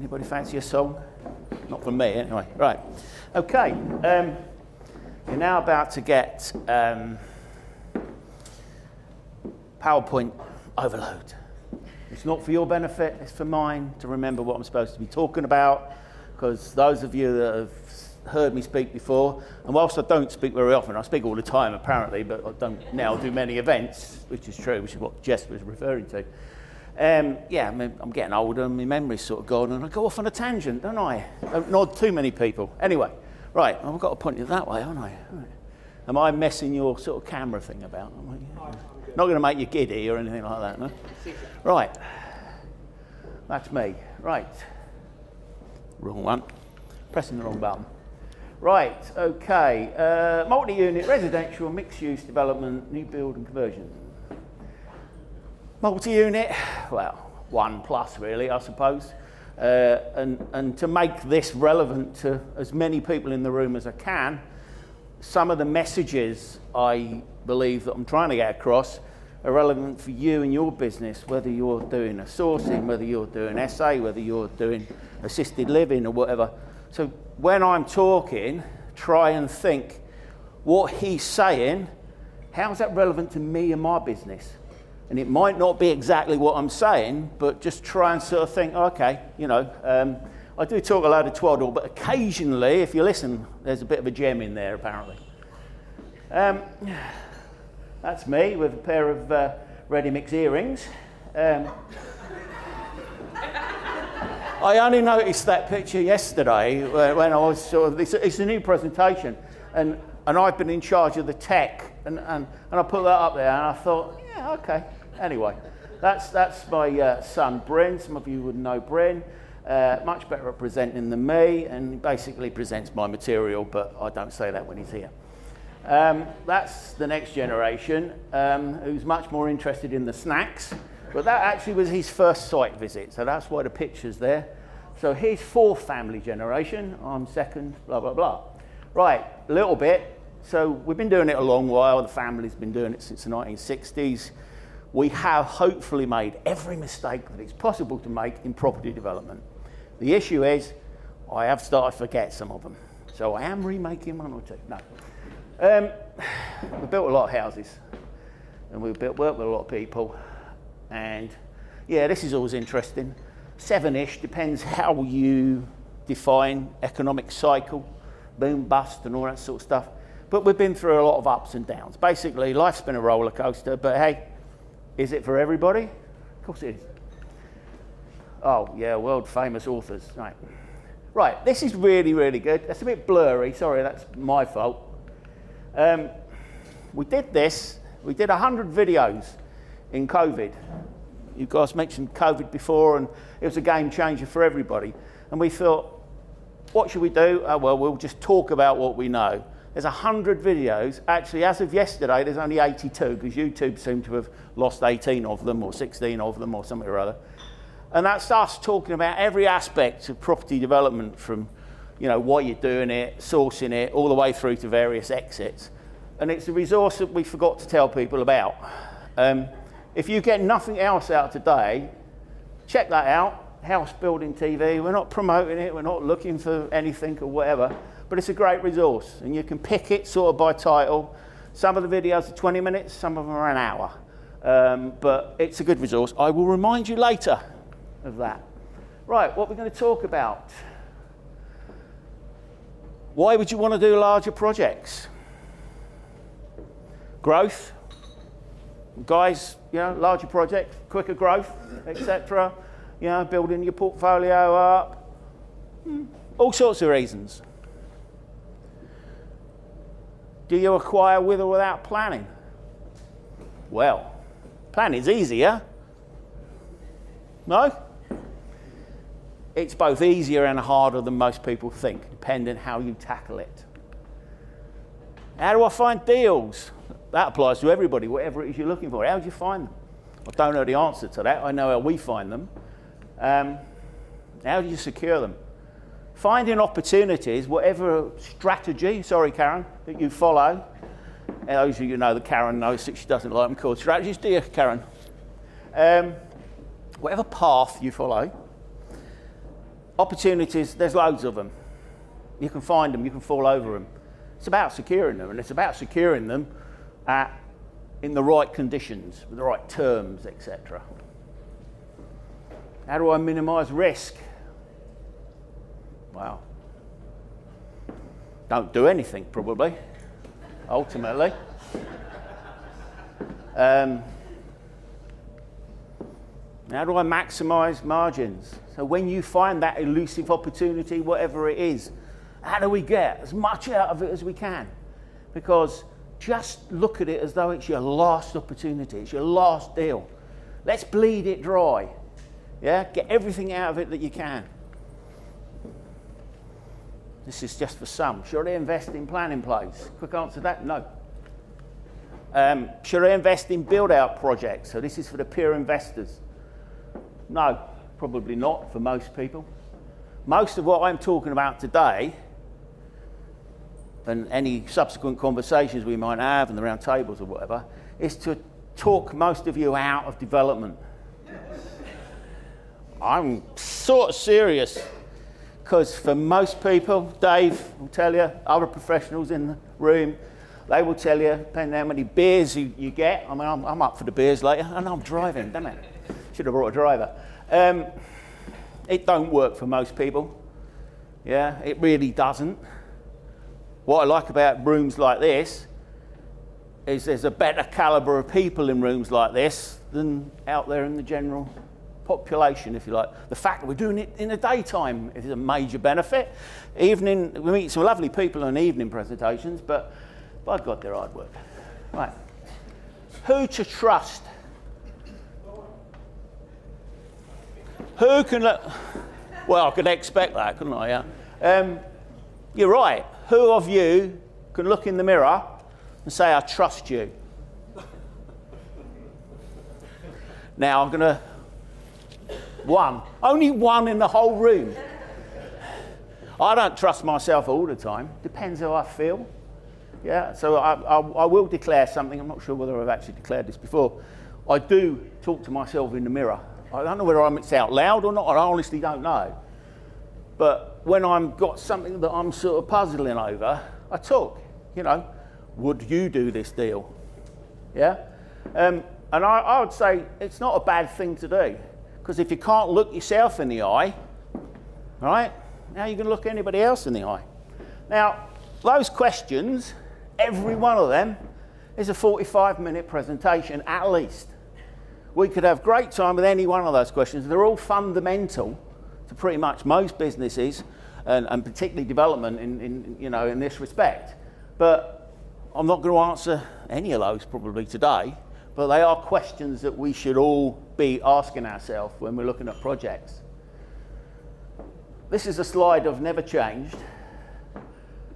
Anybody fancy a song? Not from me, anyway. Right. Okay. You're now about to get PowerPoint overload. It's not for your benefit, it's for mine to remember what I'm supposed to be talking about, because those of you that have heard me speak before, and whilst I don't speak very often, I speak all the time apparently, but I don't now do many events, which is true, which is what Jess was referring to. Yeah, I'm getting older and my memory's sort of gone, and I go off on a tangent, don't I? Don't nod too many people. Anyway, right, I've got to point you that way, haven't I? Right. Am I messing your sort of camera thing about? Not going to make you giddy or anything like that, no? Right, that's me. Right, wrong one. Pressing the wrong button. Right, okay. Multi-unit residential mixed-use development, new build and conversion. Multi-unit, well, 1+ really, I suppose. And to make this relevant to as many people in the room as I can, some of the messages I believe that I'm trying to get across are relevant for you and your business, whether you're doing a sourcing, whether you're doing SA, whether you're doing assisted living or whatever. So when I'm talking, try and think what he's saying, how's that relevant to me and my business? And it might not be exactly what I'm saying, but just try and sort of think, okay, you know, I do talk a load of twaddle, but occasionally, if you listen, there's a bit of a gem in there, apparently. That's me with a pair of ready-mix earrings. I only noticed that picture yesterday when I was sort of, it's a new presentation, and I've been in charge of the tech, and I put that up there, and I thought, yeah, okay. Anyway, that's my son Bryn. Some of you would know Bryn. Much better at presenting than me, and he basically presents my material, but I don't say that when he's here. That's the next generation, who's much more interested in the snacks, but that actually was his first site visit, so that's why the picture's there. So he's 4th family generation, I'm 2nd, blah, blah, blah. Right, a little bit. So we've been doing it a long while, the family's been doing it since the 1960s. We have hopefully made every mistake that it's possible to make in property development. The issue is, I have started to forget some of them. So I am remaking one or two, no. We built a lot of houses, and we've worked with a lot of people, and yeah, this is always interesting. 7-ish, depends how you define economic cycle, boom, bust, and all that sort of stuff. But we've been through a lot of ups and downs. Basically, life's been a roller coaster, but hey, is it for everybody? Of course it is. Oh, yeah, world famous authors. Right. Right, this is really, really good. That's a bit blurry. Sorry, that's my fault. We did 100 videos in COVID. You guys mentioned COVID before, and it was a game changer for everybody. And we thought, what should we do? Oh, well, we'll just talk about what we know. There's 100 videos. Actually, as of yesterday, there's only 82, because YouTube seemed to have lost 18 of them, or 16 of them, or something or other. And that's us talking about every aspect of property development, from, you know, why you're doing it, sourcing it, all the way through to various exits. And it's a resource that we forgot to tell people about. If you get nothing else out today, check that out. House Building TV. We're not promoting it. We're not looking for anything or whatever. But it's a great resource, and you can pick it sort of by title. Some of the videos are 20 minutes, some of them are an hour. But it's a good resource. I will remind you later of that. Right, what we're going to talk about. Why would you want to do larger projects? Growth. Guys, you know, larger projects, quicker growth, etc. You know, building your portfolio up. All sorts of reasons. Do you acquire with or without planning? Well, planning's easier. No? It's both easier and harder than most people think, depending how you tackle it. How do I find deals? That applies to everybody, whatever it is you're looking for. How do you find them? I don't know the answer to that. I know how we find them. How do you secure them? Finding opportunities, whatever strategy, sorry Karen, that you follow. Those of you know that Karen knows that she doesn't like them called strategies, do you, Karen? Whatever path you follow, Opportunities, there's loads of them. You can find them, you can fall over them. It's about securing them, and it's about securing them in the right conditions, with the right terms, etc. How do I minimise risk? Well, don't do anything, probably, ultimately. How do I maximise margins? So when you find that elusive opportunity, whatever it is, how do we get as much out of it as we can? Because just look at it as though it's your last opportunity, it's your last deal. Let's bleed it dry. Yeah, get everything out of it that you can. This is just for some. Should I invest in planning plays? Quick answer to that, no. Should I invest in build-out projects? So this is for the pure investors. No, probably not for most people. Most of what I'm talking about today, and any subsequent conversations we might have and the round tables or whatever, is to talk most of you out of development. I'm sort of serious, because for most people, Dave will tell you, other professionals in the room, they will tell you, depending on how many beers you get. I mean, I'm up for the beers later, and I'm driving, damn it. Should have brought a driver. It don't work for most people. Yeah, it really doesn't. What I like about rooms like this is there's a better calibre of people in rooms like this than out there in the general population, if you like. The fact that we're doing it in the daytime is a major benefit. Evening, we meet some lovely people on evening presentations, but by God, they're hard work. Right. Who to trust? Who can look? Well, I could expect that, couldn't I? Yeah. You're right. Who of you can look in the mirror and say, I trust you? Now, I'm going to... One. Only one in the whole room. I don't trust myself all the time. Depends how I feel. Yeah, so I will declare something. I'm not sure whether I've actually declared this before. I do talk to myself in the mirror. I don't know whether it's out loud or not. I honestly don't know. But when I've got something that I'm sort of puzzling over, I talk. You know, would you do this deal? Yeah? And I would say it's not a bad thing to do. Because if you can't look yourself in the eye, right, now you can look anybody else in the eye. Now, those questions, every one of them, is a 45-minute presentation at least. We could have great time with any one of those questions. They're all fundamental to pretty much most businesses, and particularly development in this respect. But I'm not going to answer any of those probably today, but they are questions that we should all be asking ourselves when we're looking at projects. This is a slide I've never changed.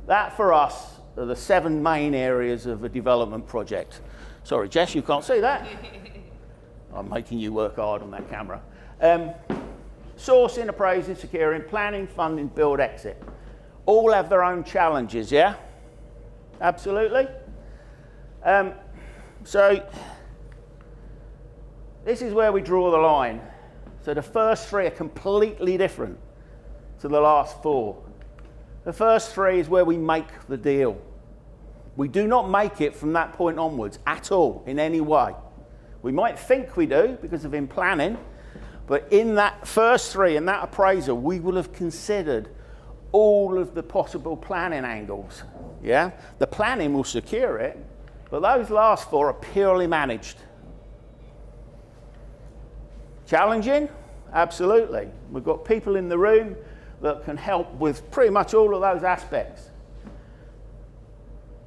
That for us are the 7 main areas of a development project. Sorry, Jess, you can't see that. I'm making you work hard on that camera. Sourcing, appraising, securing, planning, funding, build, exit. All have their own challenges, yeah? Absolutely. So this is where we draw the line. So the first 3 are completely different to the last 4. The first 3 is where we make the deal. We do not make it from that point onwards at all, in any way. We might think we do because of in planning, but in that first 3, in that appraisal, we will have considered all of the possible planning angles. Yeah? The planning will secure it, but those last 4 are purely managed. Challenging? Absolutely. We've got people in the room that can help with pretty much all of those aspects.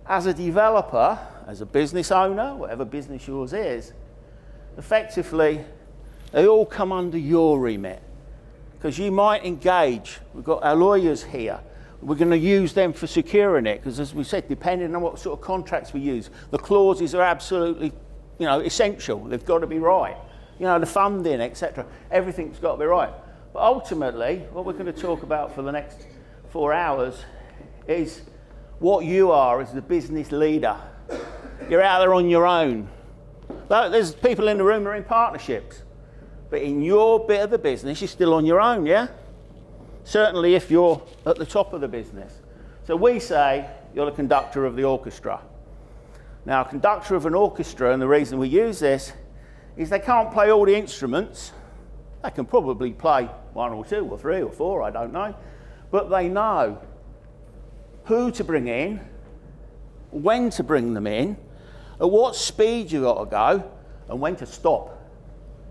As a developer, as a business owner, whatever business yours is, effectively, they all come under your remit. Because you might engage, we've got our lawyers here, we're going to use them for securing it, because as we said, depending on what sort of contracts we use, the clauses are absolutely, essential. They've got to be right. The funding, etc. Everything's got to be right. But ultimately, what we're going to talk about for the next 4 hours is what you are as the business leader. You're out there on your own. There's people in the room who are in partnerships. But in your bit of the business, you're still on your own, yeah? certainly if you're at the top of the business. So we say you're the conductor of the orchestra. Now, conductor of an orchestra, and the reason we use this, is they can't play all the instruments. They can probably play 1 or 2 or 3 or 4, I don't know. But they know who to bring in, when to bring them in, at what speed you've got to go, and when to stop.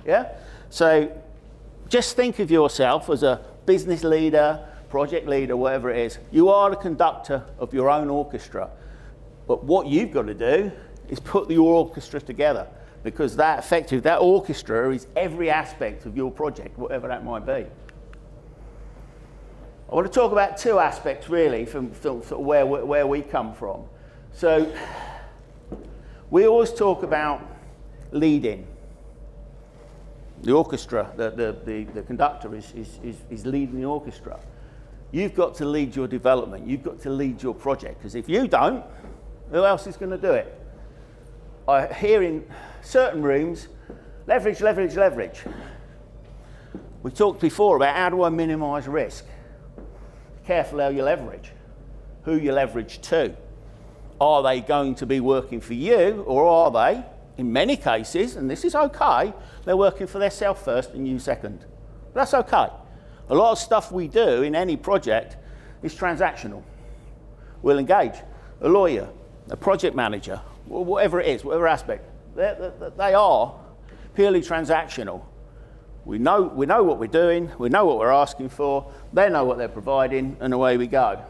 Yeah? So just think of yourself as a business leader, project leader, whatever it is. You are the conductor of your own orchestra. But what you've got to do is put your orchestra together, because that orchestra is every aspect of your project, whatever that might be. I want to talk about 2 aspects really from sort of where we come from. So we always talk about leading. The orchestra, the conductor is leading the orchestra. You've got to lead your development. You've got to lead your project, because if you don't, who else is going to do it? I hear in certain rooms, leverage, leverage, leverage. We talked before about how do I minimise risk. Be careful how you leverage, who you leverage to. Are they going to be working for you, or are they, in many cases, and this is okay, they're working for themselves first and you second. That's okay. A lot of stuff we do in any project is transactional. We'll engage a lawyer, a project manager, whatever it is, whatever aspect. They are purely transactional. We know what we're doing, we know what we're asking for, they know what they're providing, and away we go.